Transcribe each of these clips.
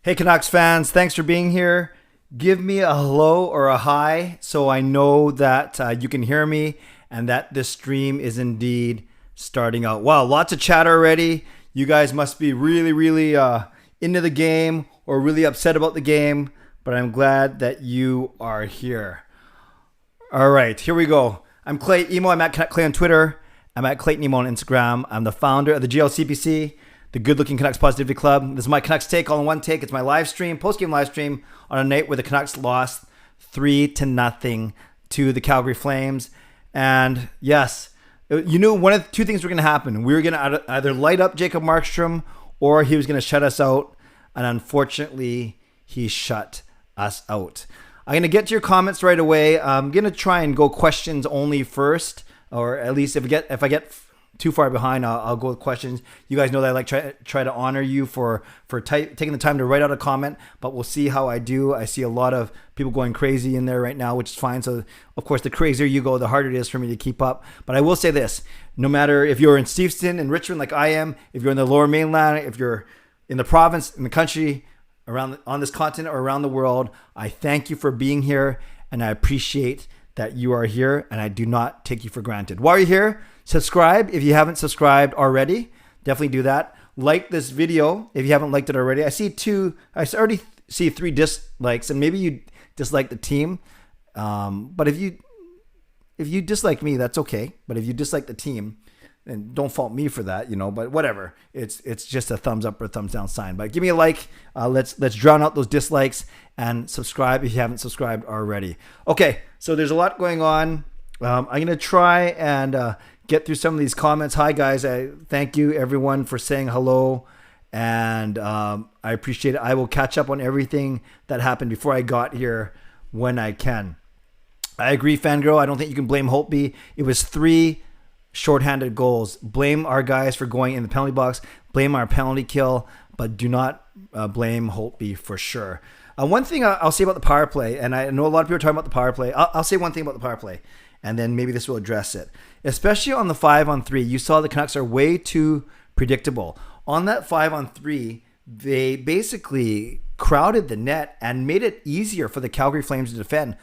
Hey Canucks fans, thanks for being here. Give me a hello or a hi so I know that you can hear me and that this stream is indeed starting out. Wow, lots of chatter already. You guys must be really into the game or really upset about the game, but I'm glad that you are here. All right, here we go. I'm Clay Emo. I'm at Clay on Twitter. I'm at Clayton Emo on Instagram. I'm the founder of the GLCPC, the Good Looking Canucks Positivity Club. This is my Canucks take all in one take. It's my live stream, post-game live stream on a night where the Canucks lost 3-0 to the Calgary Flames. And yes, you knew one of the two things were going to happen. We were going to either light up Jacob Markstrom or he was going to shut us out. And unfortunately, he shut us out. I'm going to get to your comments right away. I'm going to try and go questions only first, or at least if I get too far behind, I'll go with questions. You guys know that I like try to honor you for taking the time to write out a comment, but we'll see how I do. I see a lot of people going crazy in there right now, which is fine. So of course, the crazier you go, the harder it is for me to keep up. But I will say this: no matter if you're in Steveston and Richmond like I am, if you're in the Lower Mainland, if you're in the province, in the country, on this continent or around the world, I thank you for being here, and I appreciate that you are here, and I do not take you for granted. While you're here, subscribe if you haven't subscribed already. Definitely do that. Like this video if you haven't liked it already. I already see 3 dislikes, and maybe you dislike the team. But if you dislike me, that's okay. But if you dislike the team, and don't fault me for that, but whatever. It's just a thumbs up or thumbs down sign. But give me a like. Let's drown out those dislikes and subscribe if you haven't subscribed already. Okay, so there's a lot going on. I'm going to try and get through some of these comments. Hi, guys. I thank you, everyone, for saying hello. And I appreciate it. I will catch up on everything that happened before I got here when I can. I agree, Fangirl. I don't think you can blame Holtby. It was 3 shorthanded goals. Blame our guys for going in the penalty box. Blame our penalty kill, but do not blame Holtby for sure. One thing I'll say about the power play, and I know a lot of people are talking about the power play. I'll say one thing about the power play, and then maybe this will address it. Especially on the 5-on-3, you saw the Canucks are way too predictable. On that 5-on-3, they basically crowded the net and made it easier for the Calgary Flames to defend.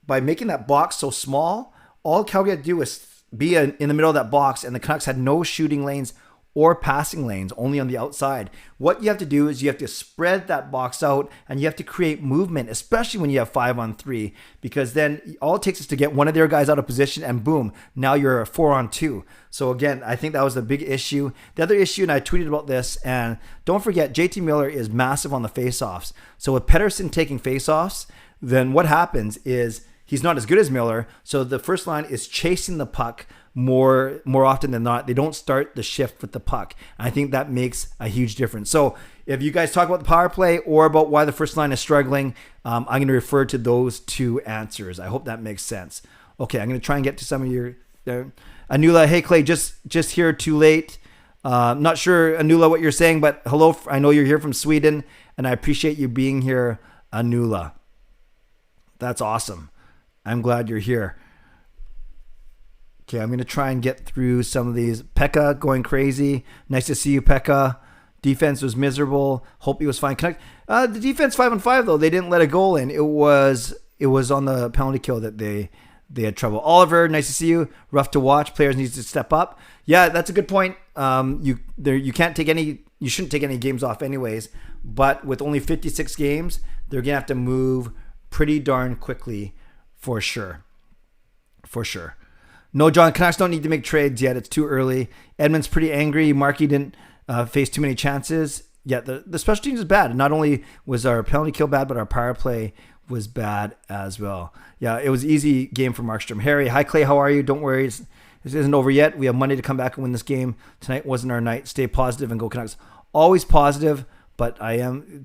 By making that box so small, all Calgary had to do was be in the middle of that box, and the Canucks had no shooting lanes or passing lanes, only on the outside. What you have to do is you have to spread that box out, and you have to create movement, especially when you have 5-on-3, because then all it takes is to get one of their guys out of position, and boom, now you're a 4-on-2. So again, I think that was the big issue. The other issue, and I tweeted about this, and don't forget, JT Miller is massive on the faceoffs. So with Pettersson taking faceoffs, then what happens is he's not as good as Miller, so the first line is chasing the puck more often than not. They don't start the shift with the puck. I think that makes a huge difference. So if you guys talk about the power play or about why the first line is struggling, I'm going to refer to those 2 answers. I hope that makes sense. Okay, I'm going to try and get to some of your... Anula, hey Clay, just here too late. Not sure, Anula, what you're saying, but hello. I know you're here from Sweden, and I appreciate you being here, Anula. That's awesome. I'm glad you're here. Okay, I'm going to try and get through some of these. Pekka going crazy. Nice to see you, Pekka. Defense was miserable. Hope he was fine. The defense 5-on-5 though, they didn't let a goal in. It was on the penalty kill that they had trouble. Oliver, nice to see you. Rough to watch. Players need to step up. Yeah, that's a good point. You shouldn't take any games off anyways. But with only 56 games, they're gonna have to move pretty darn quickly for sure. No, John, Canucks don't need to make trades yet. It's too early. Edmonton's pretty angry. Markey didn't face too many chances. Yeah, the special teams is bad. Not only was our penalty kill bad, but our power play was bad as well. Yeah, it was an easy game for Markstrom. Harry, hi Clay, how are you? Don't worry, this isn't over yet. We have Monday to come back and win this game. Tonight wasn't our night. Stay positive and go Canucks. Always positive, but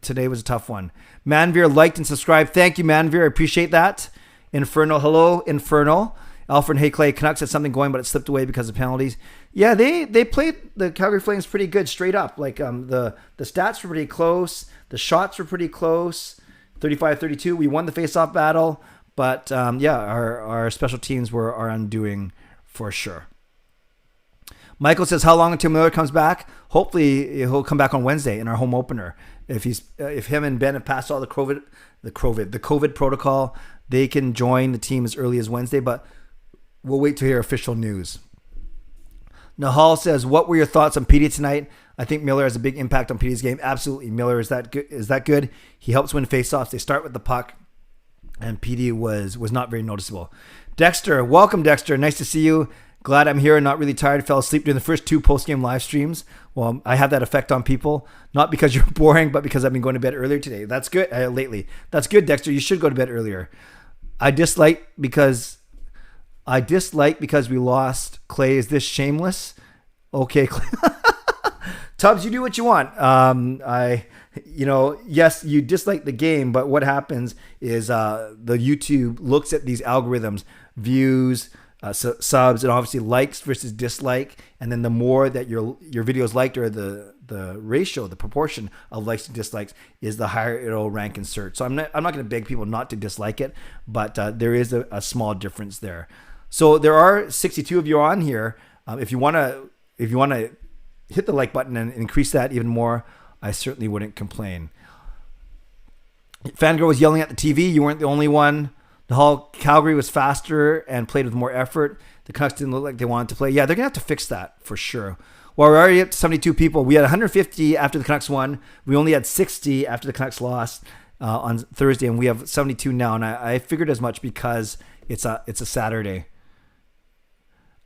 today was a tough one. Manveer liked and subscribed. Thank you, Manveer. I appreciate that. Infernal, hello, Infernal. Alfred, hey Clay, Canucks had something going, but it slipped away because of penalties. Yeah, they played the Calgary Flames pretty good straight up. Like the stats were pretty close. The shots were pretty close. 35-32. We won the face-off battle, but our special teams were our undoing for sure. Michael says, how long until Miller comes back? Hopefully he'll come back on Wednesday in our home opener. if him and Ben have passed all the COVID protocol, they can join the team as early as Wednesday. But we'll wait to hear official news. Nahal says, "What were your thoughts on Petey tonight? I think Miller has a big impact on Petey's game. Absolutely, Miller is that good. He helps win faceoffs. They start with the puck, and Petey was not very noticeable." Dexter, welcome, Dexter. Nice to see you. Glad I'm here and not really tired. Fell asleep during the first 2 post-game live streams. Well, I have that effect on people, not because you're boring, but because I've been going to bed earlier today. That's good. Lately, that's good, Dexter. You should go to bed earlier. I dislike because we lost. Clay, is this shameless? Okay, Clay. Tubbs, you do what you want. Yes, you dislike the game, but what happens is the YouTube looks at these algorithms, views, subs, and obviously likes versus dislike, and then the more that your video is liked, or the ratio, the proportion of likes to dislikes, is the higher it'll rank in search. So I'm not going to beg people not to dislike it, but there is a small difference there. So there are 62 of you on here. If you want to hit the like button and increase that even more, I certainly wouldn't complain. Fangirl was yelling at the TV. You weren't the only one. Calgary was faster and played with more effort. The Canucks didn't look like they wanted to play. Yeah, they're going to have to fix that for sure. Well, we're already up to 72 people. We had 150 after the Canucks won. We only had 60 after the Canucks lost on Thursday, and we have 72 now. And I figured as much because it's a Saturday.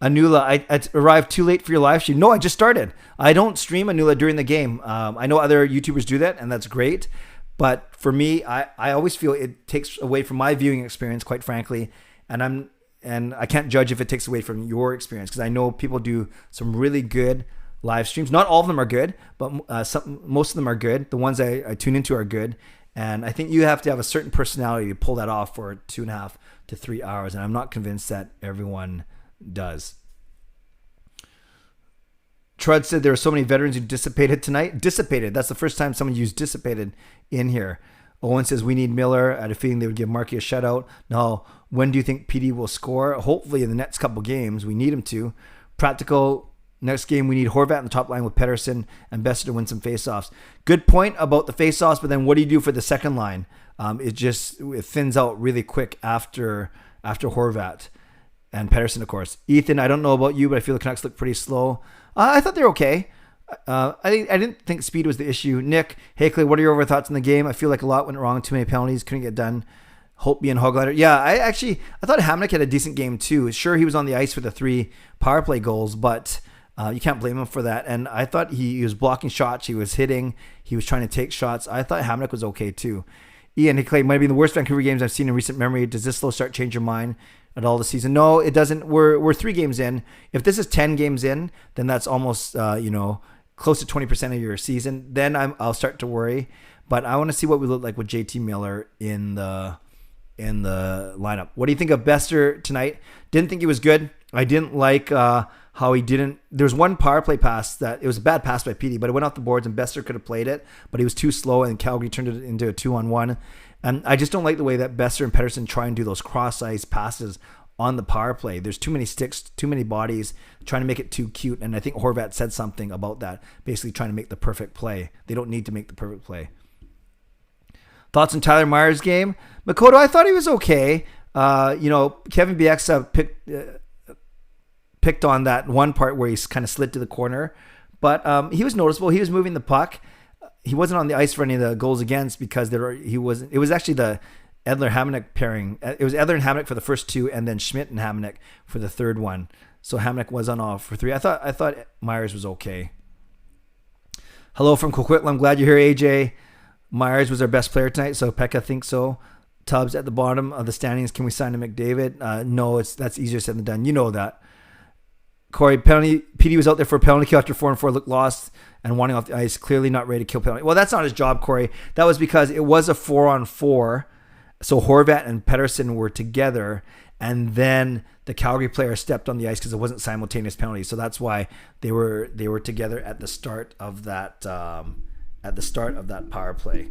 Anula, I arrived too late for your live stream. No, I just started. I don't stream Anula during the game. I know other YouTubers do that, and that's great. But for me, I always feel it takes away from my viewing experience, quite frankly. And I can't judge if it takes away from your experience, because I know people do some really good live streams. Not all of them are good, but most of them are good. The ones I tune into are good. And I think you have to have a certain personality to pull that off for 2.5 to 3 hours. And I'm not convinced that everyone does. Trud said there were so many veterans who dissipated tonight. Dissipated. That's the first time someone used dissipated in here. Owen says we need Miller. I had a feeling they would give Markey a shutout. No. When do you think PD will score? Hopefully in the next couple games. We need him to. Practical. Next game we need Horvat in the top line with Pettersson and Besser to win some faceoffs. Good point about the faceoffs, but then what do you do for the second line? It thins out really quick after Horvat and Pettersson, of course. Ethan, I don't know about you, but I feel the Canucks look pretty slow. I thought they were okay. I didn't think speed was the issue. Nick, hey Clay, what are your overall thoughts on the game? I feel like a lot went wrong. Too many penalties, couldn't get done. Holtby and Hoglander. Yeah, I thought Hamnick had a decent game too. Sure, he was on the ice for the 3 power play goals, but you can't blame him for that. And I thought he was blocking shots. He was hitting. He was trying to take shots. I thought Hamnick was okay too. Ian, hey Clay, might be the worst Vancouver games I've seen in recent memory. Does this slow start change your mind at all this season? No, it doesn't. We're 3 games in. If this is 10 games in, then that's almost close to 20% of your season. Then I'll start to worry. But I want to see what we look like with JT Miller in the lineup. What do you think of Besser tonight? Didn't think he was good. I didn't like how he didn't. There was one power play pass that it was a bad pass by Petey, but it went off the boards and Besser could have played it, but he was too slow and Calgary turned it into a 2-on-1. And I just don't like the way that Besser and Pettersson try and do those cross-ice passes on the power play. There's too many sticks, too many bodies, trying to make it too cute. And I think Horvat said something about that, basically trying to make the perfect play. They don't need to make the perfect play. Thoughts on Tyler Myers' game? Makoto, I thought he was okay. Kevin Bieksa picked on that one part where he's kind of slid to the corner. But he was noticeable. He was moving the puck. He wasn't on the ice for any of the goals against because he wasn't. It was actually the Edler-Hamonic pairing. It was Edler and Hamonic for the first 2, and then Schmidt and Hamonic for the third one. So Hamonic was on off for 3. I thought Myers was okay. Hello from Coquitlam. I'm glad you're here, AJ. Myers was our best player tonight, so Pekka thinks so. Tubbs at the bottom of the standings. Can we sign to McDavid? No, that's easier said than done. You know that. Corey, PD was out there for a penalty kill after 4-4, looked lost and wanting off the ice, clearly not ready to kill penalty. Well, that's not his job, Corey. That was because it was a 4-on-4, so Horvat and Pettersson were together, and then the Calgary player stepped on the ice because it wasn't simultaneous penalty. So that's why they were together at the start of that power play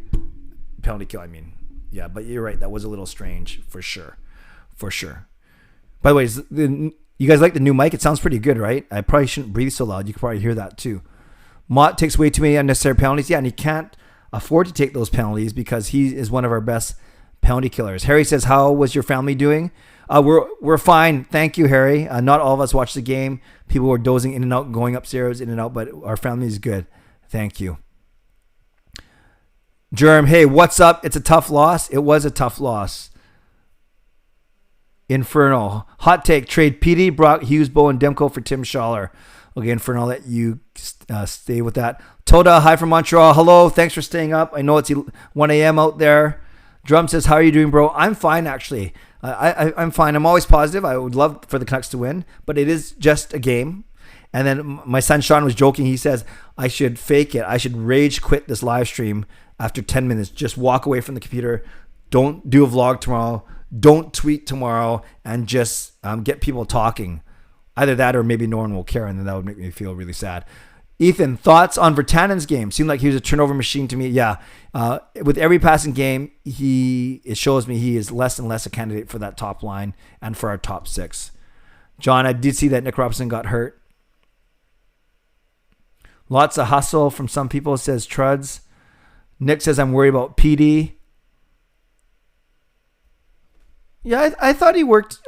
penalty kill. I mean, yeah, but you're right. That was a little strange for sure. By the way, you guys like the new mic? It sounds pretty good, right? I probably shouldn't breathe so loud. You can probably hear that too. Mott takes way too many unnecessary penalties. Yeah, and he can't. afford to take those penalties because he is one of our best penalty killers. Harry says, how was your family doing? We're fine. Thank you, Harry. Not all of us watched the game. People were dozing in and out, going upstairs, in and out, but our family is good. Thank you. Germ, hey, what's up? It's a tough loss. It was a tough loss. Infernal. Hot take. Trade Petey, Brock, Hughes, Bow, and Demko for Tim Schaller. Okay, Infernal, I'll let you stay with that. Toda, hi from Montreal. Hello. Thanks for staying up. I know it's 1 a.m. out there. Drum says, how are you doing, bro? I'm fine, actually. I'm fine. I'm always positive. I would love for the Canucks to win, but it is just a game. And then my son Sean was joking. He says, I should fake it. I should rage quit this live stream after 10 minutes. Just walk away from the computer. Don't do a vlog tomorrow. Don't tweet tomorrow, and just get people talking. Either that or maybe no one will care, and then that would make me feel really sad. Ethan, thoughts on Virtanen's game? Seemed like he was a turnover machine to me. Yeah. With every passing game, it shows me he is less and less a candidate for that top line and for our top six. John, I did see that Nick Robinson got hurt. Lots of hustle from some people, says Truds. Nick says, I'm worried about PD. Yeah, I thought he worked.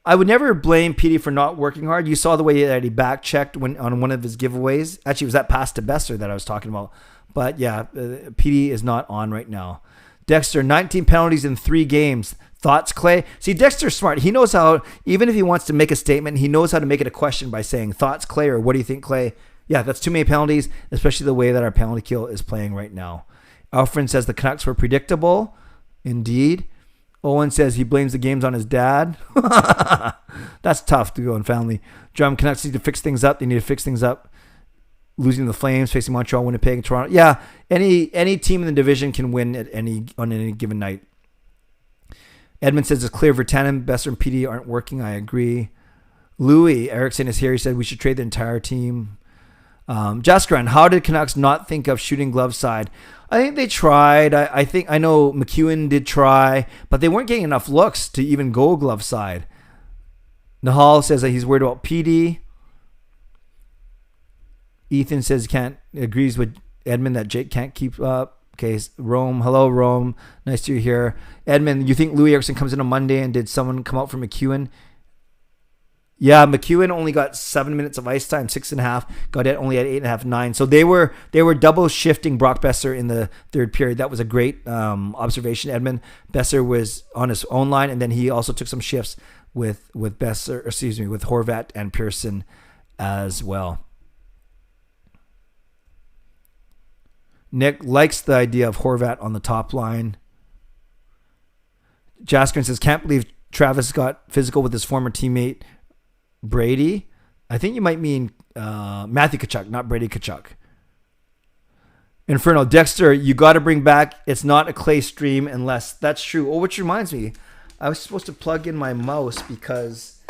I would never blame PD for not working hard. You saw the way that he back checked on one of his giveaways. Actually, it was that pass to Besser that I was talking about. But yeah, PD is not on right now. Dexter, 19 penalties in 3 games. Thoughts, Clay? See, Dexter's smart. He knows how, even if he wants to make a statement, he knows how to make it a question by saying, thoughts, Clay, or what do you think, Clay? Yeah, that's too many penalties, especially the way that our penalty kill is playing right now. Alfred says the Canucks were predictable. Indeed. Owen says he blames the games on his dad. That's tough to go in family. Drum, Canucks need to fix things up. They need to fix things up. Losing the Flames, facing Montreal, Winnipeg, and Toronto. Yeah, any team in the division can win on any given night. Edmund says it's clear Virtanen, Besser, and PD aren't working. I agree. Louis Erickson is here. He said we should trade the entire team. Jaskaran, how did Canucks not think of shooting glove side? I think they tried. I know McEwen did try, but they weren't getting enough looks to even go glove side. Nahal says that he's worried about PD. Ethan says agrees with Edmund that Jake can't keep up. Okay, Rome. Hello, Rome. Nice to hear. Edmund, you think Louis Erickson comes in on Monday, and did someone come out for McEwen? Yeah, McEwen only got 7 minutes of ice time, 6.5. Gaudette only had 8.5, 9. So they were double shifting Brock Besser in the third period. That was a great observation, Edmund. Besser was on his own line, and then he also took some shifts with Besser, with Horvat and Pearson as well. Nick likes the idea of Horvat on the top line. Jaskrin says, can't believe Travis got physical with his former teammate Brady. I think you might mean Matthew Tkachuk, not Brady Tkachuk. Inferno, Dexter, you got to bring back It's Not a Clay Stream unless that's true. Oh, which reminds me, I was supposed to plug in my mouse because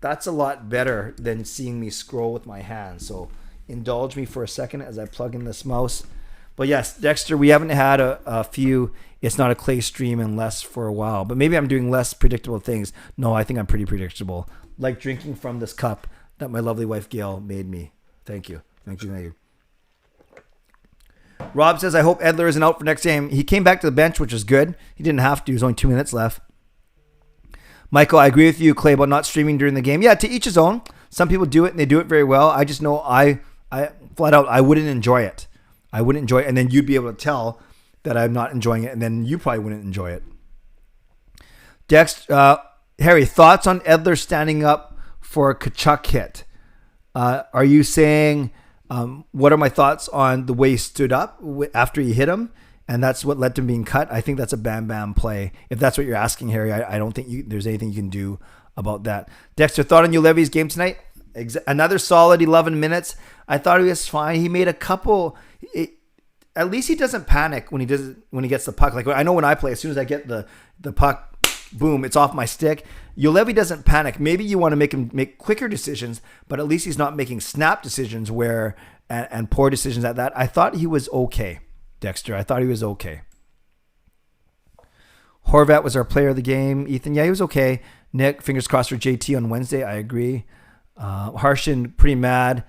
that's a lot better than seeing me scroll with my hands. So indulge me for a second as I plug in this mouse. But yes, Dexter, we haven't had a few It's Not a Clay Stream unless for a while. But maybe I'm doing less predictable things. No, I think I'm pretty predictable. Like drinking from this cup that my lovely wife Gail made me. Thank you. Thank you. Rob says, I hope Edler isn't out for next game. He came back to the bench, which is good. He didn't have to. There's only 2 minutes left. Michael, I agree with you, Clay, about not streaming during the game. Yeah, to each his own. Some people do it and they do it very well. I just know I flat out, I wouldn't enjoy it. I wouldn't enjoy it. And then you'd be able to tell that I'm not enjoying it. And then you probably wouldn't enjoy it. Harry, thoughts on Edler standing up for a Tkachuk hit? Are you saying, what are my thoughts on the way he stood up after he hit him? And that's what led to him being cut. I think that's a bam play. If that's what you're asking, Harry, I don't think there's anything you can do about that. Dexter, thought on Ulevi's game tonight? Another solid 11 minutes. I thought he was fine. He made a couple. At least he doesn't panic when he gets the puck. Like I know when I play, as soon as I get the puck, boom, it's off my stick. Ulevi doesn't panic. Maybe you want to make him make quicker decisions, but at least he's not making snap decisions and poor decisions at that. I thought he was okay, Dexter. I thought he was okay. Horvat was our player of the game. Ethan, yeah, he was okay. Nick, fingers crossed for JT on Wednesday. I agree. Harshin, pretty mad.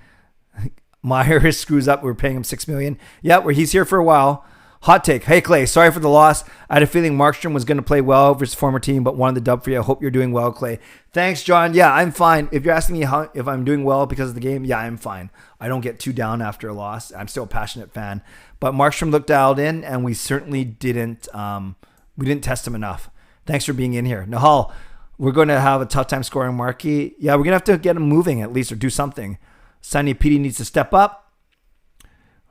Myers screws up. We're paying him $6 million. Yeah, he's here for a while. Hot take. Hey, Clay, sorry for the loss. I had a feeling Markstrom was going to play well versus former team, but wanted the dub for you. I hope you're doing well, Clay. Thanks, John. Yeah, I'm fine. If you're asking me if I'm doing well because of the game, yeah, I'm fine. I don't get too down after a loss. I'm still a passionate fan. But Markstrom looked dialed in, and we certainly didn't test him enough. Thanks for being in here. Nahal, we're going to have a tough time scoring Markey. Yeah, we're going to have to get him moving at least or do something. Sonny Petey needs to step up.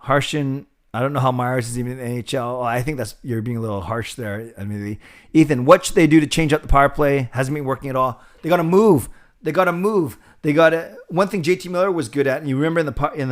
Harshin, I don't know how Myers is even in the NHL. I think you're being a little harsh there. I mean, Ethan, what should they do to change up the power play? Hasn't been working at all. They got to move. One thing JT Miller was good at, and you remember in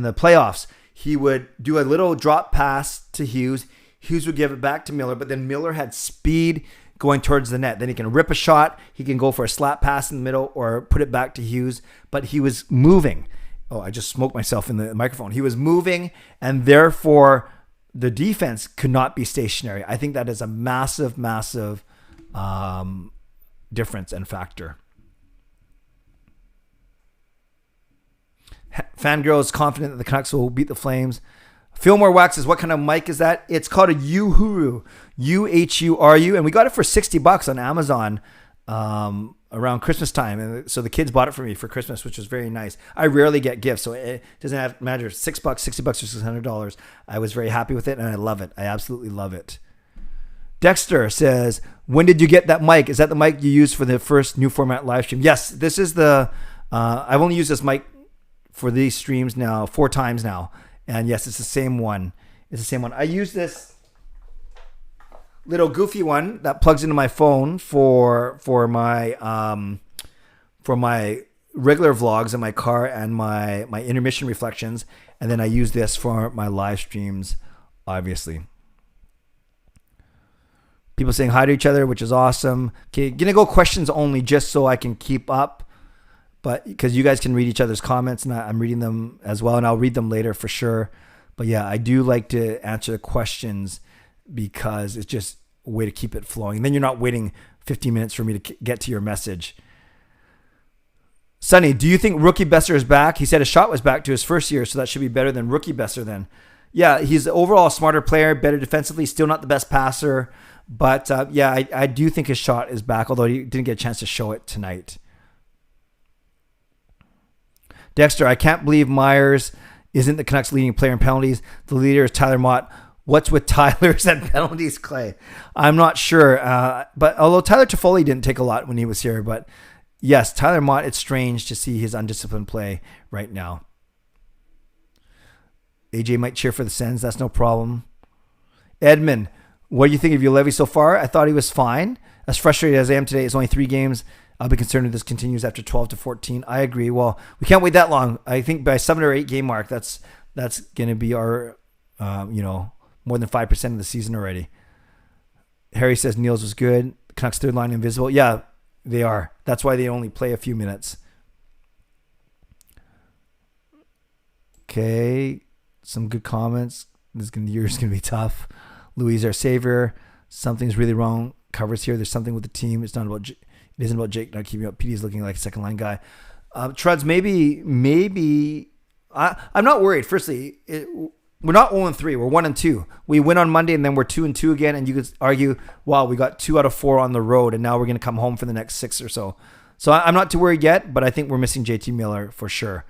the playoffs, he would do a little drop pass to Hughes. Hughes would give it back to Miller, but then Miller had speed going towards the net. Then he can rip a shot. He can go for a slap pass in the middle or put it back to Hughes. But he was moving. Oh, I just smoked myself in the microphone. He was moving, and therefore the defense could not be stationary. I think that is a massive, massive difference and factor. Fangirl is confident that the Canucks will beat the Flames. Fillmore Wax says, what kind of mic is that? It's called a Uhuru, Uhuru, and we got it for $60 on Amazon around Christmas time. And so the kids bought it for me for Christmas, which was very nice. I rarely get gifts, so it doesn't have to matter. $6, $60 or $600. I was very happy with it, and I love it. I absolutely love it. Dexter says, when did you get that mic? Is that the mic you used for the first new format live stream? Yes, this is I've only used this mic for these streams now 4 times now. And yes, it's the same one. I use this little goofy one that plugs into my phone for my regular vlogs in my car and my intermission reflections, and then I use this for my live streams, obviously. People saying hi to each other, which is awesome. Okay, gonna go questions only just so I can keep up, but because you guys can read each other's comments, and I'm reading them as well, and I'll read them later for sure. But yeah, I do like to answer questions because it's just a way to keep it flowing. And then you're not waiting 15 minutes for me to get to your message. Sonny, do you think Rookie Besser is back? He said his shot was back to his first year, so that should be better than Rookie Besser then. Yeah, he's overall a smarter player, better defensively, still not the best passer. But yeah, I do think his shot is back, although he didn't get a chance to show it tonight. Dexter, I can't believe Myers isn't the Canucks' leading player in penalties. The leader is Tyler Mott. What's with Tyler's and penalties, Clay? I'm not sure. But although Tyler Toffoli didn't take a lot when he was here, but yes, Tyler Mott, it's strange to see his undisciplined play right now. AJ might cheer for the Sens. That's no problem. Edmund, what do you think of your Levy so far? I thought he was fine. As frustrated as I am today, it's only 3 games. I'll be concerned if this continues after 12 to 14. I agree. Well, we can't wait that long. I think by 7 or 8 game mark, that's going to be our, more than 5% of the season already. Harry says Niels was good. Canucks third line invisible. Yeah, they are. That's why they only play a few minutes. Okay, some good comments. The year's going to be tough. Louise, our savior. Something's really wrong. Covers here. There's something with the team. It's not about. It isn't about Jake not keeping up. PD's looking like a second line guy. Truds, maybe. I'm not worried. Firstly, we're not 0-3. We're 1-2. We win on Monday, and then we're 2-2 again. And you could argue, wow, we got 2 out of 4 on the road, and now we're going to come home for the next 6 or so. So I'm not too worried yet, but I think we're missing JT Miller for sure.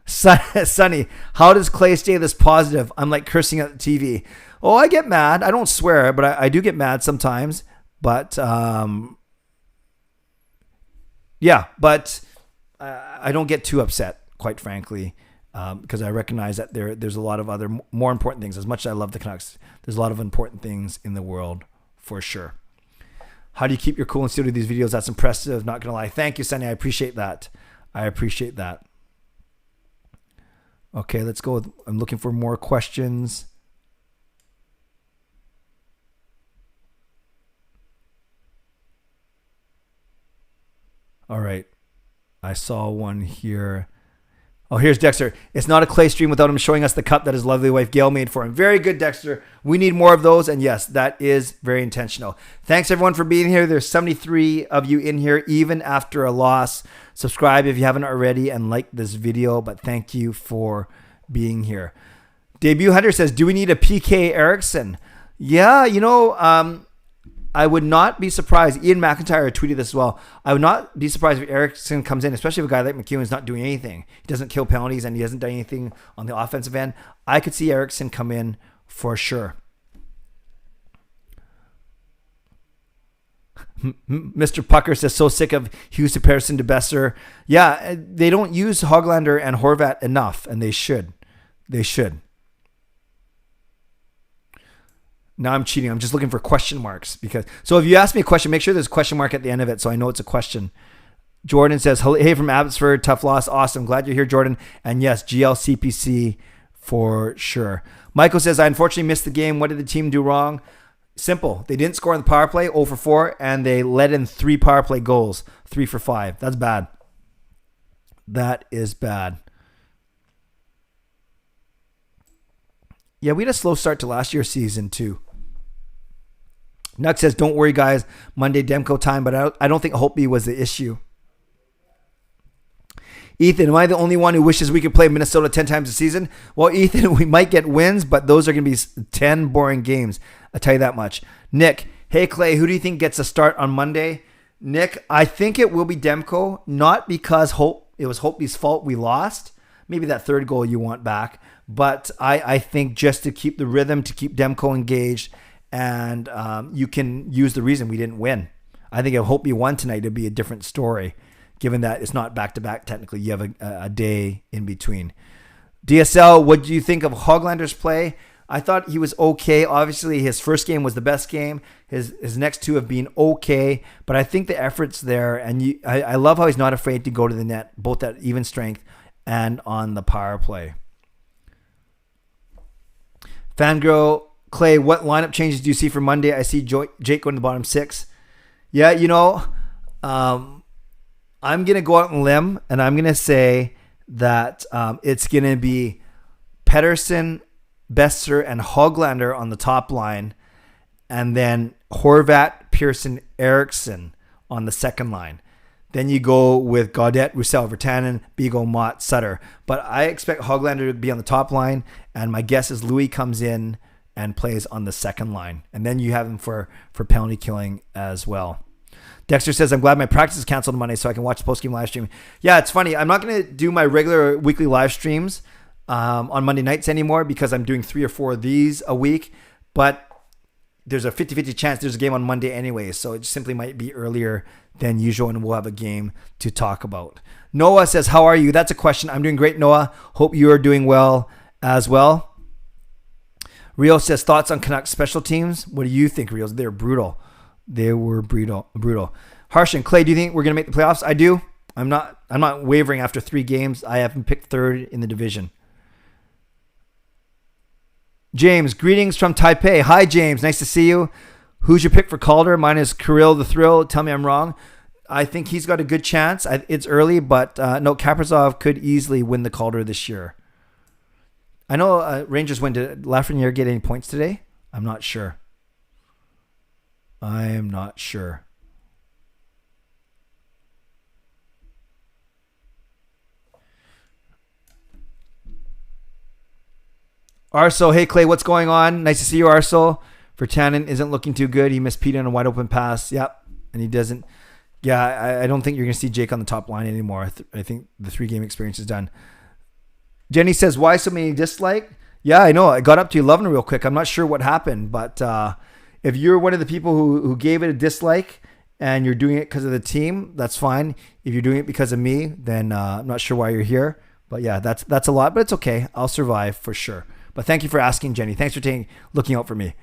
Sonny, how does Clay stay this positive? I'm like cursing at the TV. Oh, I get mad. I don't swear, but I do get mad sometimes. But yeah, but I don't get too upset, quite frankly. Because I recognize that there's a lot of other more important things. As much as I love the Canucks, there's a lot of important things in the world for sure. How do you keep your cool and still do these videos? That's impressive. Not gonna lie. Thank you, Sonny. I appreciate that. Okay, let's go. I'm looking for more questions. All right, I saw one here. Oh, here's Dexter. It's not a Clay stream without him showing us the cup that his lovely wife Gail made for him. Very good, Dexter. We need more of those. And yes, that is very intentional. Thanks, everyone, for being here. There's 73 of you in here, even after a loss. Subscribe if you haven't already and like this video. But thank you for being here. Debut Hunter says, do we need a PK Erickson? Yeah, I would not be surprised. Ian McIntyre tweeted this as well. I would not be surprised if Erickson comes in, especially if a guy like McEwen's not doing anything. He doesn't kill penalties and he hasn't done anything on the offensive end. I could see Erickson come in for sure. Mr. Pucker says, so sick of Hughes to Patterson to Besser. Yeah, they don't use Höglander and Horvat enough, and they should. They should. Now I'm cheating. I'm just looking for question marks so if you ask me a question, make sure there's a question mark at the end of it so I know it's a question. Jordan says, hey from Abbotsford, tough loss. Awesome. Glad you're here, Jordan. And yes, GLCPC for sure. Michael says, I unfortunately missed the game. What did the team do wrong? Simple. They didn't score on the power play, 0 for 4, and they let in 3 power play goals, 3 for 5. That's bad. That is bad. Yeah, we had a slow start to last year's season too. Nuck says, don't worry, guys. Monday Demko time, but I don't think Holtby was the issue. Ethan, am I the only one who wishes we could play Minnesota 10 times a season? Well, Ethan, we might get wins, but those are going to be 10 boring games. I'll tell you that much. Nick, hey, Clay, who do you think gets a start on Monday? Nick, I think it will be Demko, not because it was Holtby's fault we lost. Maybe that third goal you want back. But I think just to keep the rhythm, to keep Demko engaged, and you can use the reason we didn't win. I think if Holtby won tonight, it'd be a different story, given that it's not back-to-back technically. You have a day in between. DSL, what do you think of Höglander's play? I thought he was okay. Obviously, his first game was the best game. His next 2 have been okay, but I think the effort's there, and I love how he's not afraid to go to the net, both at even strength and on the power play. Fangirl, Clay, what lineup changes do you see for Monday? I see Jake going to the bottom 6. Yeah, I'm going to go out on a limb, and I'm going to say that it's going to be Pettersson, Besser, and Höglander on the top line, and then Horvat, Pearson, Eriksson on the second line. Then you go with Gaudette, Roussel, Virtanen, Beagle, Mott, Sutter. But I expect Höglander to be on the top line, and my guess is Louis comes in and plays on the second line. And then you have him for penalty killing as well. Dexter says, I'm glad my practice is canceled on Monday so I can watch the postgame live stream. Yeah, it's funny. I'm not going to do my regular weekly live streams on Monday nights anymore because I'm doing 3 or 4 of these a week. But there's a 50-50 chance there's a game on Monday anyway, so it simply might be earlier than usual, and we'll have a game to talk about. Noah says, how are you? That's a question. I'm doing great, Noah. Hope you are doing well as well. Rio says, thoughts on Canucks special teams? What do you think, Rio? They're brutal. They were brutal. Harsh and Clay, do you think we're going to make the playoffs? I do. I'm not wavering after 3 games. I have them picked 3rd in the division. James, greetings from Taipei. Hi, James. Nice to see you. Who's your pick for Calder? Mine is Kirill the Thrill. Tell me I'm wrong. I think he's got a good chance. It's early, but no, Kaprizov could easily win the Calder this year. I know Rangers win. Did Lafreniere get any points today? I'm not sure. Arso, hey Clay, what's going on? Nice to see you, Arso. Virtanen isn't looking too good. He missed Pete on a wide open pass. Yep, and he doesn't. Yeah, I don't think you're going to see Jake on the top line anymore. I think the 3-game experience is done. Jenny says, why so many dislike? Yeah, I know. I got up to 11 real quick. I'm not sure what happened, but if you're one of the people who gave it a dislike and you're doing it because of the team, that's fine. If you're doing it because of me, then I'm not sure why you're here. But yeah, that's a lot, but it's okay. I'll survive for sure. But thank you for asking, Jenny. Thanks for looking out for me.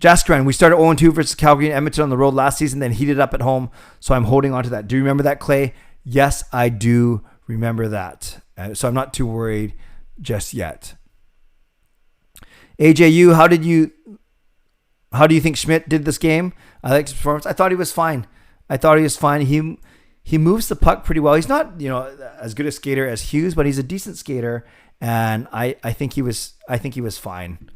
Jaskran, we started 0-2 versus Calgary and Edmonton on the road last season, then heated up at home, so I'm holding on to that. Do you remember that, Clay? Yes, I do remember that. So I'm not too worried just yet. AJU, how do you think Schmidt did this game? I like his performance. I thought he was fine. he moves the puck pretty well. He's not, as good a skater as Hughes, but he's a decent skater, and I think he was fine.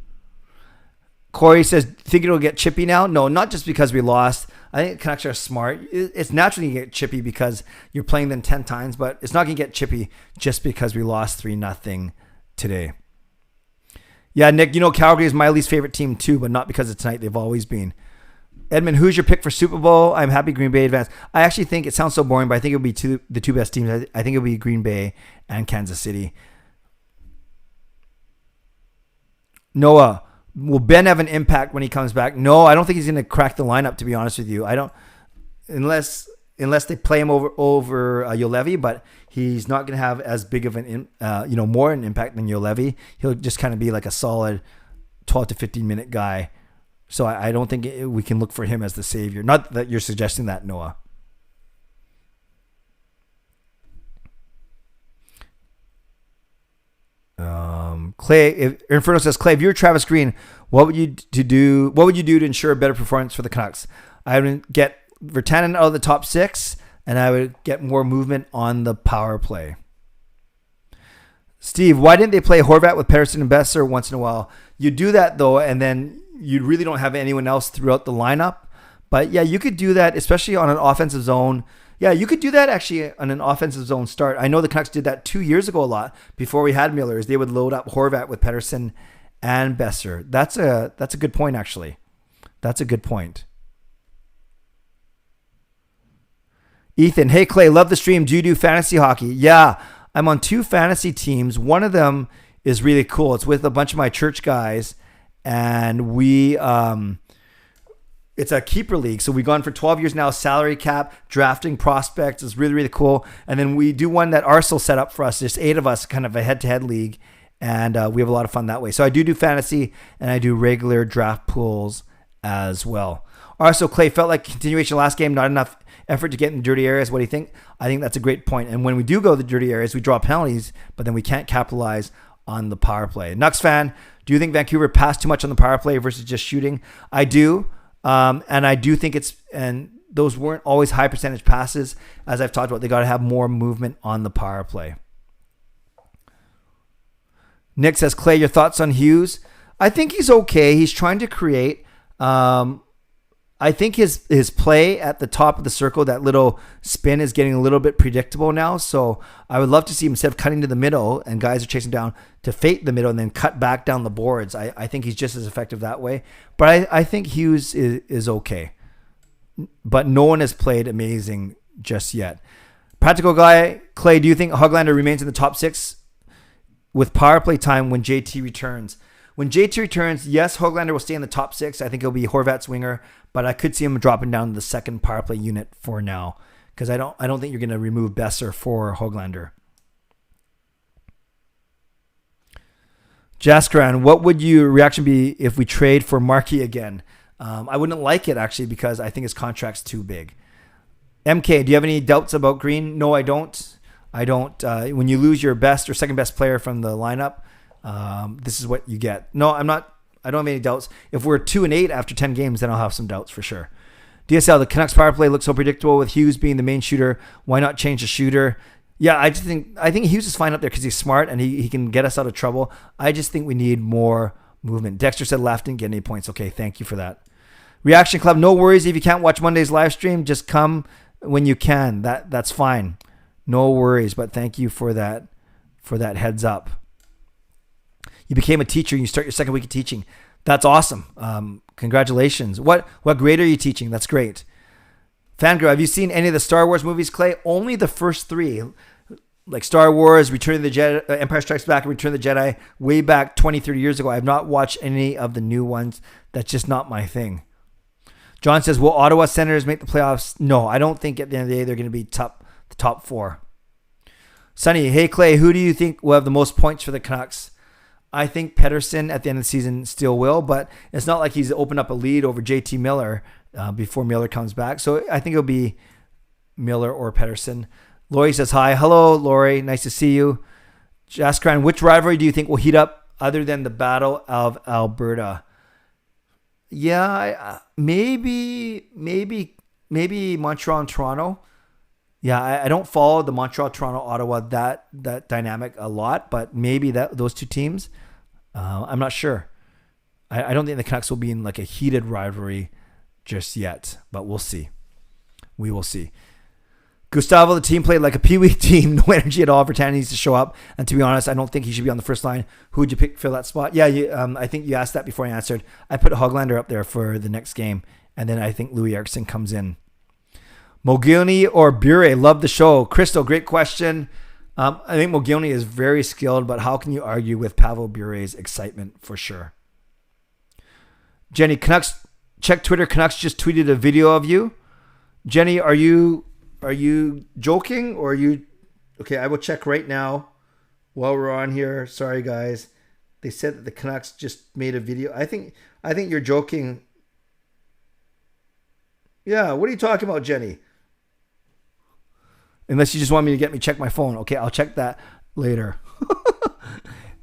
Corey says, think it'll get chippy now? No, not just because we lost. I think Canucks are smart. It's naturally going to get chippy because you're playing them 10 times, but it's not going to get chippy just because we lost 3-0 today. Yeah, Nick, Calgary is my least favorite team too, but not because of tonight. They've always been. Edmund, who's your pick for Super Bowl? I'm happy Green Bay advanced. I actually think it sounds so boring, but I think it'll be the two best teams. I think it'll be Green Bay and Kansas City. Noah, will Ben have an impact when he comes back? No, I don't think he's going to crack the lineup, to be honest with you. I don't, unless they play him over Juolevi, but he's not going to have as big of more an impact than Juolevi. He'll just kind of be like a solid 12 to 15 minute guy. So I don't think we can look for him as the savior. Not that you're suggesting that, Noah. Clay, Inferno says, Clay, if you're Travis Green, what would you do to ensure a better performance for the Canucks? I would get Virtanen out of the top 6, and I would get more movement on the power play. Steve, why didn't they play Horvat with Pettersson and Besser once in a while? You do that, though, and then you really don't have anyone else throughout the lineup. But, yeah, you could do that, especially on an offensive zone. Yeah, you could do that actually on an offensive zone start. I know the Canucks did that 2 years ago a lot before we had Millers. They would load up Horvat with Pettersson and Besser. That's a good point, actually. That's a good point. Ethan, hey, Clay, love the stream. Do you do fantasy hockey? Yeah, I'm on 2 fantasy teams. One of them is really cool. It's with a bunch of my church guys, and we it's a keeper league. So we've gone for 12 years now, salary cap, drafting prospects. It's really, really cool. And then we do one that Arsenal set up for us. There's 8 of us, kind of a head-to-head league, and we have a lot of fun that way. So I do fantasy, and I do regular draft pools as well. Also, Clay, felt like continuation last game, not enough effort to get in the dirty areas. What do you think? I think that's a great point. And when we do go to the dirty areas, we draw penalties, but then we can't capitalize on the power play. Nux fan, do you think Vancouver passed too much on the power play versus just shooting? I do. And I do think and those weren't always high percentage passes. As I've talked about, they got to have more movement on the power play. Nick says, Clay, your thoughts on Hughes? I think he's okay. He's trying to create. I think his play at the top of the circle, that little spin, is getting a little bit predictable now. So I would love to see him, instead of cutting to the middle and guys are chasing down, to fake the middle and then cut back down the boards. I think he's just as effective that way. But I think Hughes is okay. But no one has played amazing just yet. Practical guy, Clay, do you think Höglander remains in the top 6 with power play time when JT returns? When JT returns, yes, Höglander will stay in the top 6. I think he'll be Horvat's winger, but I could see him dropping down to the second power play unit for now, because I don't think you're going to remove Besser for Höglander. Jaskran, what would your reaction be if we trade for Markey again? I wouldn't like it, actually, because I think his contract's too big. MK, do you have any doubts about Green? No, I don't. When you lose your best or second best player from the lineup, this is what you get. No, I don't have any doubts. If we're 2-8 after 10 games, then I'll have some doubts for sure. DSL, the Canucks power play looks so predictable with Hughes being the main shooter. Why not change the shooter? Yeah, I think Hughes is fine up there because he's smart and he can get us out of trouble. I just think we need more movement. Dexter said Laugh didn't get any points. Okay, thank you for that. Reaction Club, no worries if you can't watch Monday's live stream. Just come when you can. That's fine. No worries, but thank you for that heads up. You became a teacher and you start your second week of teaching. That's awesome. Congratulations. What grade are you teaching? That's great. Fangirl, have you seen any of the Star Wars movies, Clay? Only the first 3. Like Star Wars, Return of the Jedi, Empire Strikes Back, and Return of the Jedi, way back 20, 30 years ago. I have not watched any of the new ones. That's just not my thing. John says, will Ottawa Senators make the playoffs? No, I don't think at the end of the day they're going to be the top 4. Sonny, hey Clay, who do you think will have the most points for the Canucks? I think Pettersson at the end of the season still will, but it's not like he's opened up a lead over JT Miller before Miller comes back. So I think it'll be Miller or Pettersson. Lori says, hi. Hello, Lori. Nice to see you. Jaskran, which rivalry do you think will heat up other than the Battle of Alberta? Yeah, maybe Montreal and Toronto. Yeah, I don't follow the Montreal, Toronto, Ottawa that dynamic a lot, but maybe those two teams. I'm not sure. I don't think the Canucks will be in like a heated rivalry just yet, but we'll see. We will see. Gustavo, the team played like a peewee team. No energy at all. Britannia needs to show up. And to be honest, I don't think he should be on the first line. Who would you pick for that spot? Yeah, I think you asked that before I answered. I put Höglander up there for the next game. And then I think Louis Eriksson comes in. Mogilny or Bure? Love the show. Crystal, great question. I think Mogilny is very skilled, but how can you argue with Pavel Bure's excitement for sure? Jenny, Canucks, check Twitter. Canucks just tweeted a video of you. Jenny, are you joking or are you... Okay, I will check right now while we're on here. Sorry, guys. They said that the Canucks just made a video. I think you're joking. Yeah, what are you talking about, Jenny? Unless you just want me to check my phone. Okay, I'll check that later.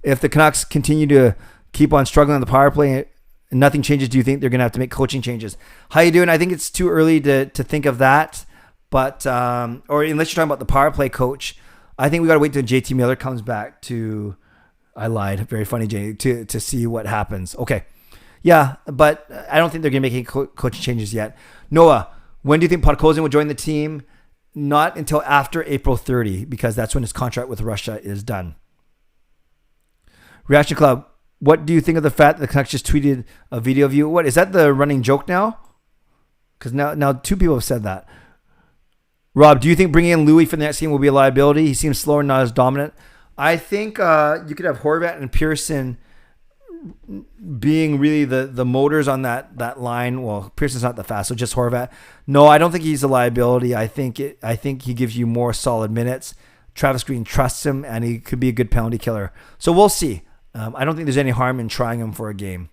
If the Canucks continue to keep on struggling on the power play and nothing changes, do you think they're going to have to make coaching changes? How you doing? I think it's too early to think of that. But, or unless you're talking about the power play coach, I think we got to wait till JT Miller comes back to, I lied, very funny, JT, to see what happens. Okay. Yeah, but I don't think they're going to make any coaching changes yet. Noah, when do you think Podkolzin will join the team? Not until after April 30, because that's when his contract with Russia is done. Reaction Club, what do you think of the fact that the Canucks just tweeted a video of you? What, is that the running joke now? Because now two people have said that. Rob, do you think bringing in Louis for the next game will be a liability? He seems slower, not as dominant. I think you could have Horvat and Pearson being really the motors on that line. Well, Pearson's not that fast, so just Horvat. No, I don't think he's a liability. I think he gives you more solid minutes. Travis Green trusts him, and he could be a good penalty killer. So we'll see. I don't think there's any harm in trying him for a game.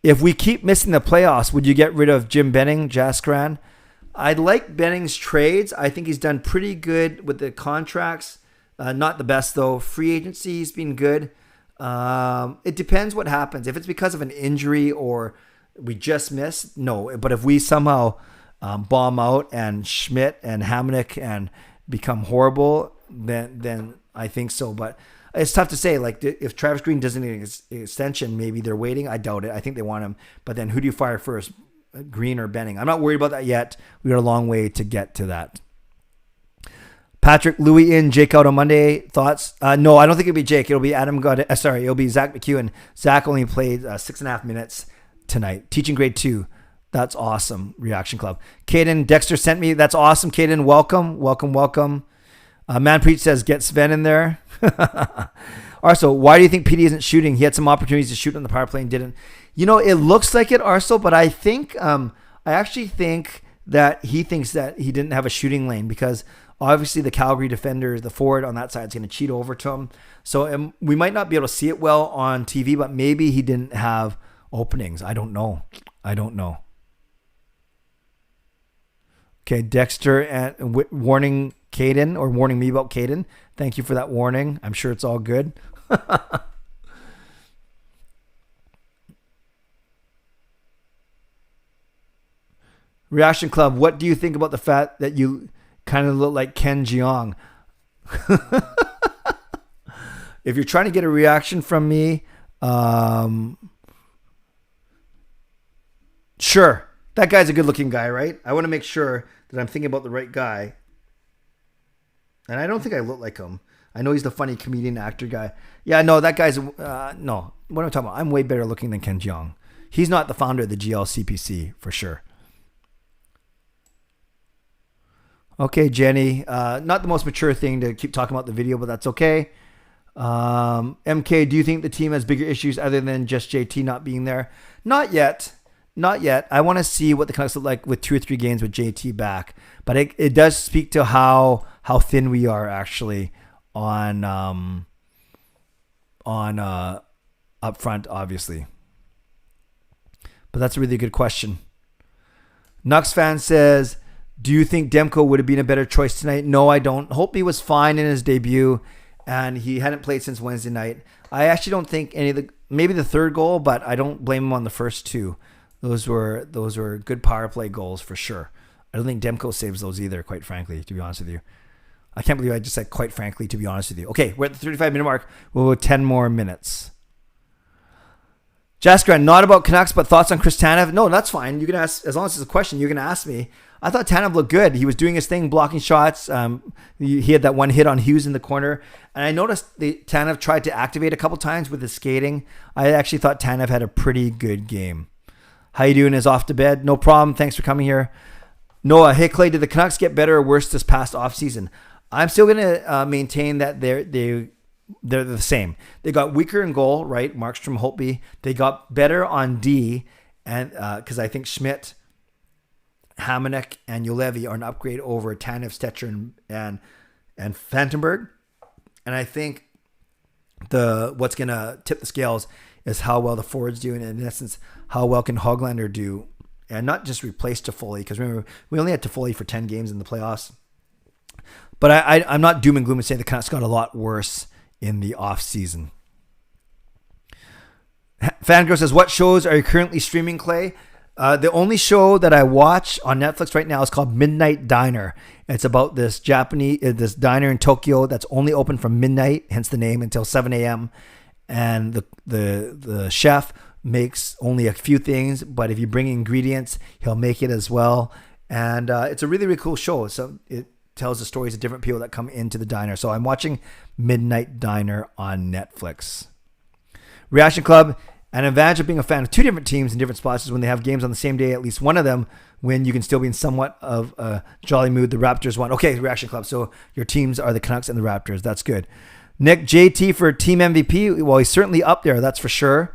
If we keep missing the playoffs, would you get rid of Jim Benning, Jaskran? I'd like Benning's trades. I think he's done pretty good with the contracts. Not the best, though. Free agency, he's been good. It depends what happens. If it's because of an injury or we just missed, no. But if we somehow bomb out and Schmidt and Hamonic and become horrible, then I think so. But it's tough to say. Like, if Travis Green doesn't need an extension, maybe they're waiting. I doubt it. I think they want him. But then who do you fire first, Green or Benning? I'm not worried about that yet. We got a long way to get to that. Patrick, Louis in, Jake out on Monday. Thoughts? No, I don't think it'll be Jake. It'll be it'll be Zach McEwen. Zach only played 6.5 minutes tonight. Teaching grade 2. That's awesome. Reaction Club. Caden, Dexter sent me. That's awesome, Caden. Welcome. Manpreet says, get Sven in there. Arso, why do you think PD isn't shooting? He had some opportunities to shoot on the power play and didn't. It looks like it, Arso, but I think, I actually think that he thinks that he didn't have a shooting lane because obviously the Calgary defender, the forward on that side, is going to cheat over to him. So we might not be able to see it well on TV, but maybe he didn't have openings. I don't know. Okay, Dexter and warning Caden or warning me about Caden. Thank you for that warning. I'm sure it's all good. Reaction Club, what do you think about the fact that you kind of look like Ken Jeong? If you're trying to get a reaction from me, sure. That guy's a good looking guy, right? I want to make sure that I'm thinking about the right guy. And I don't think I look like him. I know he's the funny comedian actor guy. Yeah, no, that guy's, no. What am I talking about? I'm way better looking than Ken Jeong. He's not the founder of the GLCPC, for sure. Okay, Jenny. Not the most mature thing to keep talking about the video, but that's okay. MK, do you think the team has bigger issues other than just JT not being there? Not yet. I want to see what the Canucks look like with 2 or 3 games with JT back. But it does speak to how thin we are actually on up front, obviously. But that's a really good question. Nux fan says, do you think Demko would have been a better choice tonight? No, I don't. Holtby was fine in his debut, and he hadn't played since Wednesday night. I actually don't think maybe the third goal, but I don't blame him on the first 2. Those were good power play goals for sure. I don't think Demko saves those either, quite frankly, to be honest with you. I can't believe I just said quite frankly, to be honest with you. Okay, we're at the 35-minute mark. We'll go 10 more minutes. Jasker, not about Canucks, but thoughts on Chris Tanev? No, that's fine. You can ask, as long as it's a question, you can ask me. I thought Tanev looked good. He was doing his thing, blocking shots. He had that one hit on Hughes in the corner. And I noticed Tanev tried to activate a couple times with his skating. I actually thought Tanev had a pretty good game. How you doing? Is off to bed? No problem. Thanks for coming here. Noah, hey Clay, did the Canucks get better or worse this past offseason? I'm still going to maintain that they're the same. They got weaker in goal, right? Markstrom, Holtby. They got better on D, and because I think Schmidt, Hamonic, and Ulevi are an upgrade over Tanev, Stetcher, and Fantenberg. And I think what's going to tip the scales is how well the forwards do, and in essence, how well can Höglander do, and not just replace Toffoli, because remember, we only had Toffoli for 10 games in the playoffs. But I'm not doom and gloom and saying the Canucks got a lot worse in the off season. Fangirl says, what shows are you currently streaming, Clay? The only show that I watch on Netflix right now is called Midnight Diner. It's about this this diner in Tokyo that's only open from midnight, hence the name, until 7 a.m. And the chef makes only a few things, but if you bring ingredients, he'll make it as well. And it's a really, really cool show. So it tells the stories of different people that come into the diner. So I'm watching Midnight Diner on Netflix. Reaction Club, an advantage of being a fan of two different teams in different spots is when they have games on the same day, at least one of them, when you can still be in somewhat of a jolly mood. The Raptors won. Okay, Reaction Club. So your teams are the Canucks and the Raptors. That's good. Nick, JT for team MVP. Well, he's certainly up there. That's for sure.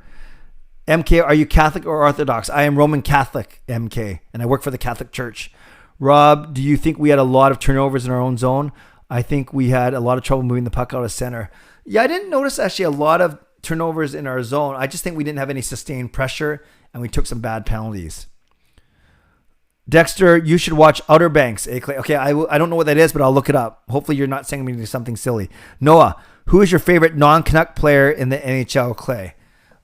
MK, are you Catholic or Orthodox? I am Roman Catholic, MK, and I work for the Catholic Church. Rob, do you think we had a lot of turnovers in our own zone? I think we had a lot of trouble moving the puck out of center. Yeah, I didn't notice actually a lot of turnovers in our zone. I just think we didn't have any sustained pressure, and we took some bad penalties. Dexter, you should watch Outer Banks. Okay, I don't know what that is, but I'll look it up. Hopefully you're not sending me to something silly. Noah, who is your favorite non-Canuck player in the NHL, Clay?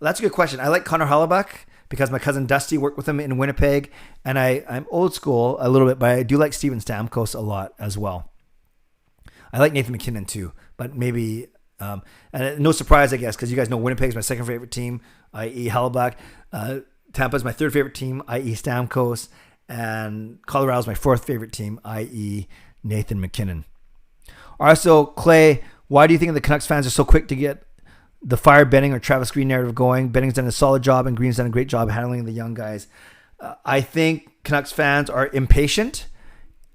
Well, that's a good question. I like Connor Hellebuyck because my cousin Dusty worked with him in Winnipeg, and I'm old school a little bit, but I do like Steven Stamkos a lot as well. I like Nathan McKinnon too, but maybe, and no surprise, I guess, because you guys know Winnipeg's my second favorite team, i.e. Hellebuyck. Tampa's my third favorite team, i.e. Stamkos, and Colorado's my fourth favorite team, i.e. Nathan McKinnon. Also, Clay, why do you think the Canucks fans are so quick to get the fire Benning or Travis Green narrative going? Benning's done a solid job, and Green's done a great job handling the young guys. I think Canucks fans are impatient,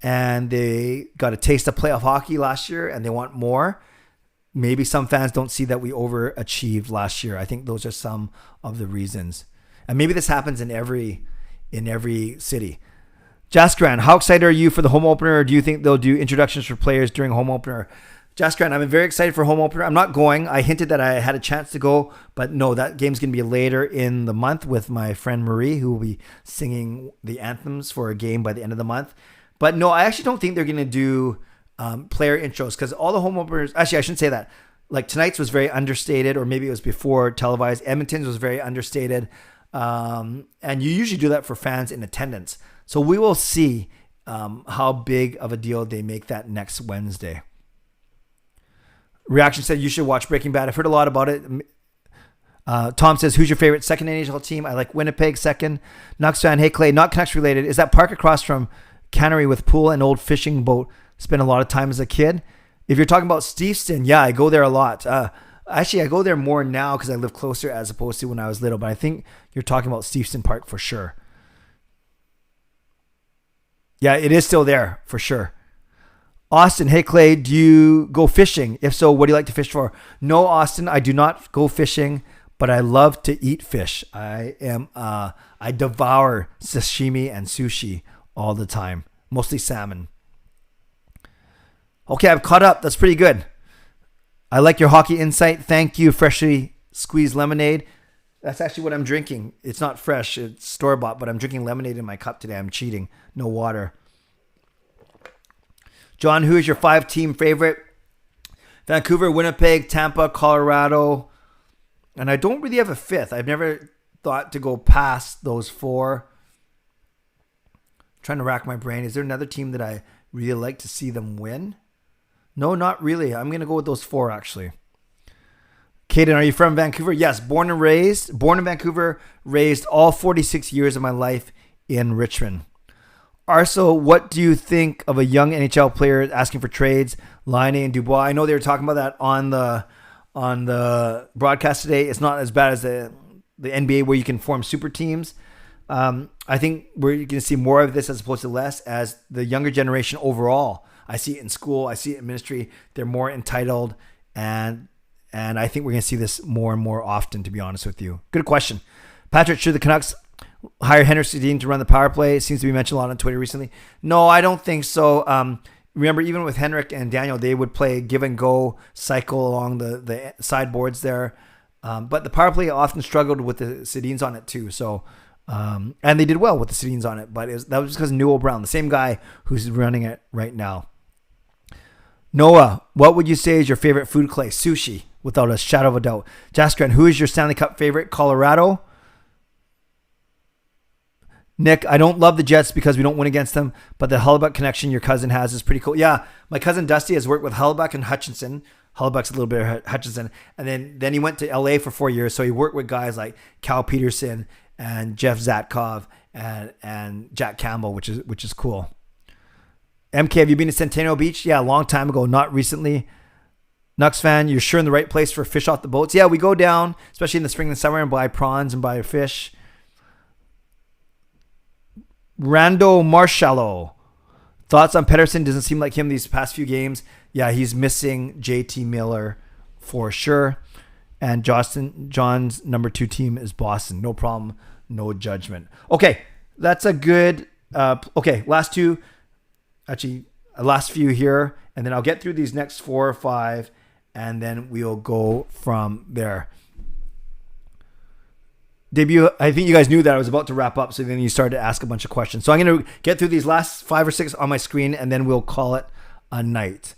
and they got a taste of playoff hockey last year, and they want more. Maybe some fans don't see that we overachieved last year. I think those are some of the reasons. And maybe this happens in every city. Jaskran, how excited are you for the home opener, or do you think they'll do introductions for players during home opener? Jaskran, I'm very excited for home opener. I'm not going. I hinted that I had a chance to go, but no, that game's going to be later in the month with my friend Marie, who will be singing the anthems for a game by the end of the month. But no, I actually don't think they're going to do player intros, because all the home openers, actually I shouldn't say that. Like tonight's was very understated, or maybe it was before televised. Edmonton's was very understated. And you usually do that for fans in attendance. So we will see how big of a deal they make that next Wednesday. Reaction said you should watch Breaking Bad. I've heard a lot about it. Tom says, who's your favorite second NHL team? I like Winnipeg second. Nux fan, hey Clay, not Canucks related. Is that park across from Cannery with pool and old fishing boat? Spent a lot of time as a kid. If you're talking about Steveston, yeah, I go there a lot. Actually, I go there more now because I live closer as opposed to when I was little. But I think you're talking about Steveston Park for sure. Yeah, it is still there for sure. Austin, hey Clay, do you go fishing? If so, what do you like to fish for? No, Austin, I do not go fishing, but I love to eat fish. I devour sashimi and sushi all the time, mostly salmon. Okay, I've caught up. That's pretty good. I like your hockey insight. Thank you, freshly squeezed lemonade. That's actually what I'm drinking. It's not fresh, it's store-bought, but I'm drinking lemonade in my cup today. I'm cheating. No water. John, who is your 5-team favorite? Vancouver, Winnipeg, Tampa, Colorado. And I don't really have a fifth. I've never thought to go past those 4. Trying to rack my brain. Is there another team that I really like to see them win? No, not really. I'm going to go with those 4, actually. Caden, are you from Vancouver? Yes, born in Vancouver, raised all 46 years of my life in Richmond. Arso, what do you think of a young NHL player asking for trades, Laine and Dubois? I know they were talking about that on the broadcast today. It's not as bad as the NBA where you can form super teams. I think we're going to see more of this as opposed to less as the younger generation overall. I see it in school. I see it in ministry. They're more entitled, and I think we're going to see this more and more often, to be honest with you. Good question. Patrick, should the Canucks hire Henrik Sedin to run the power play? It seems to be mentioned a lot on Twitter recently. No, I don't think so. Remember, even with Henrik and Daniel, they would play give and go cycle along the sideboards there. But the power play often struggled with the Sedins on it too. So, and they did well with the Sedins on it, but that was because of Newell Brown, the same guy who's running it right now. Noah, what would you say is your favorite food, Clay? Sushi, without a shadow of a doubt. Jaskran, who is your Stanley Cup favorite? Colorado. Nick, I don't love the Jets because we don't win against them, but the Hellebuyck connection your cousin has is pretty cool. Yeah, my cousin Dusty has worked with Hellebuyck and Hutchinson. Hellebuyck's a little bit of Hutchinson. And then he went to LA for 4 years, so he worked with guys like Cal Peterson and Jeff Zatkov and Jack Campbell, which is cool. MK, have you been to Centennial Beach? Yeah, a long time ago, not recently. Nux fan, you're sure in the right place for fish off the boats? Yeah, we go down, especially in the spring and summer, and buy prawns and buy fish. Rando Marshallo, thoughts on Pettersson? Doesn't seem like him these past few games. Yeah, he's missing JT Miller for sure. And John's number 2 team is Boston. No problem, no judgment. Okay, that's a good. Okay, last few here, and then I'll get through these next 4 or 5, and then we'll go from there. Debut, I think you guys knew that I was about to wrap up, so then you started to ask a bunch of questions. So I'm going to get through these last 5 or 6 on my screen, and then we'll call it a night.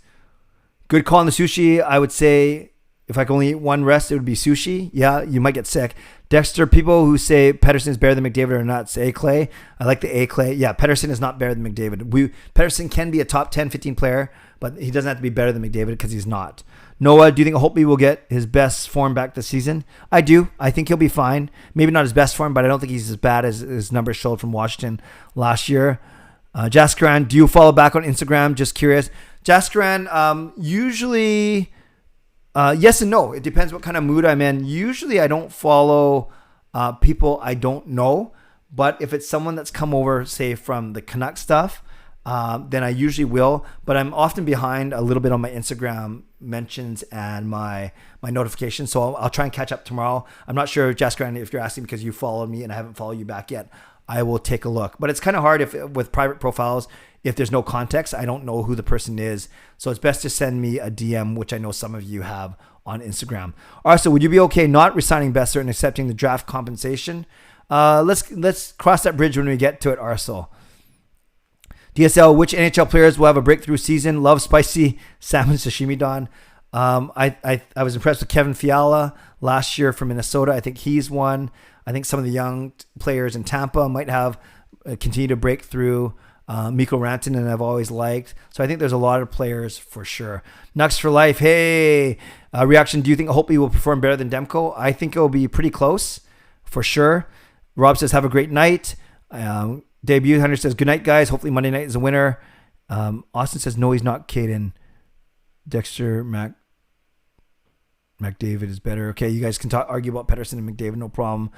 Good call on the sushi. I would say if I could only eat one rest, it would be sushi. Yeah, you might get sick. Dexter, people who say Pettersson is better than McDavid are nuts. A Clay. I like the A Clay. Yeah, Pettersson is not better than McDavid. Pettersson can be a top 10, 15 player, but he doesn't have to be better than McDavid because he's not. Noah, do you think Holtby will get his best form back this season? I do. I think he'll be fine. Maybe not his best form, but I don't think he's as bad as his numbers showed from Washington last year. Jaskaran, do you follow back on Instagram? Just curious. Jaskaran, usually, yes and no. It depends what kind of mood I'm in. Usually I don't follow people I don't know, but if it's someone that's come over, say, from the Canuck stuff, then I usually will. But I'm often behind a little bit on my Instagram mentions and my notifications, so I'll try and catch up tomorrow. I'm not sure, Jaskaran, if you're asking because you followed me and I haven't followed you back yet. I will take a look. But it's kind of hard with private profiles, if there's no context, I don't know who the person is. So it's best to send me a DM, which I know some of you have on Instagram. Also, would you be okay not resigning Besser and accepting the draft compensation? Let's cross that bridge when we get to it, Arsenal. DSL, which NHL players will have a breakthrough season? Love spicy salmon sashimi, Don. I was impressed with Kevin Fiala last year from Minnesota. I think he's one. I think some of the young players in Tampa might have continue to break through. Mikko Rantanen I've always liked. So I think there's a lot of players for sure. Nux for life. Hey, reaction. Do you think Holtby will perform better than Demko? I think it'll be pretty close for sure. Rob says, have a great night. Debut Hunter says, good night, guys. Hopefully Monday night is a winner. Austin says, no, he's not Caden. Dexter McDavid is better. Okay, you guys can argue about Pettersson and McDavid, no problem.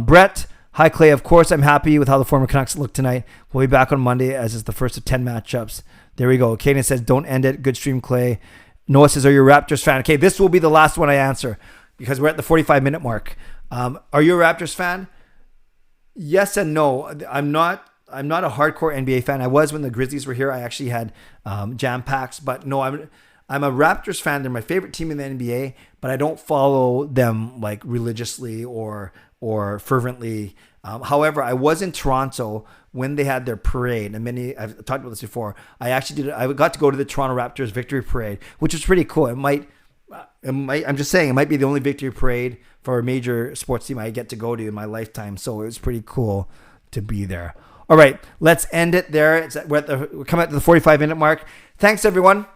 Brett, hi, Clay. Of course, I'm happy with how the former Canucks look tonight. We'll be back on Monday as is the first of 10 matchups. There we go. Caden says, don't end it. Good stream, Clay. Noah says, are you a Raptors fan? Okay, this will be the last one I answer because we're at the 45-minute mark. Are you a Raptors fan? Yes and no. I'm not a hardcore NBA fan. I was when the Grizzlies were here. I actually had jam packs, but no, I'm a Raptors fan. They're my favorite team in the NBA, but I don't follow them like religiously or fervently. However, I was in Toronto when they had their parade, and I've talked about this before. I got to go to the Toronto Raptors victory parade, which was pretty cool. I'm just saying, it might be the only victory parade for a major sports team I get to go to in my lifetime. So it was pretty cool to be there. All right, let's end it there. We're coming up to the 45-minute mark. Thanks, everyone.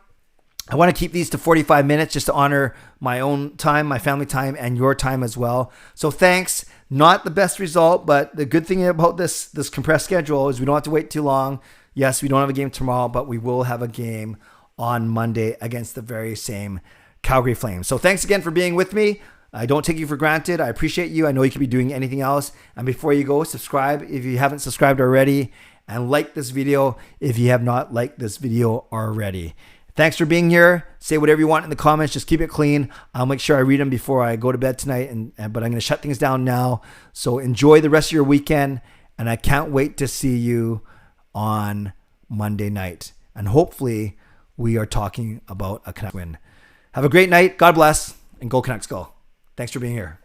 I want to keep these to 45 minutes just to honor my own time, my family time, and your time as well. So thanks. Not the best result, but the good thing about this compressed schedule is we don't have to wait too long. Yes, we don't have a game tomorrow, but we will have a game on Monday against the very same Calgary Flames. So thanks again for being with me. I don't take you for granted. I appreciate you. I know you could be doing anything else. And before you go, subscribe if you haven't subscribed already, and like this video if you have not liked this video already. Thanks for being here. Say whatever you want in the comments. Just keep it clean. I'll make sure I read them before I go to bed tonight. But I'm going to shut things down now. So enjoy the rest of your weekend. And I can't wait to see you on Monday night. And hopefully we are talking about a Canucks win. Have a great night. God bless. And go Canucks go. Thanks for being here.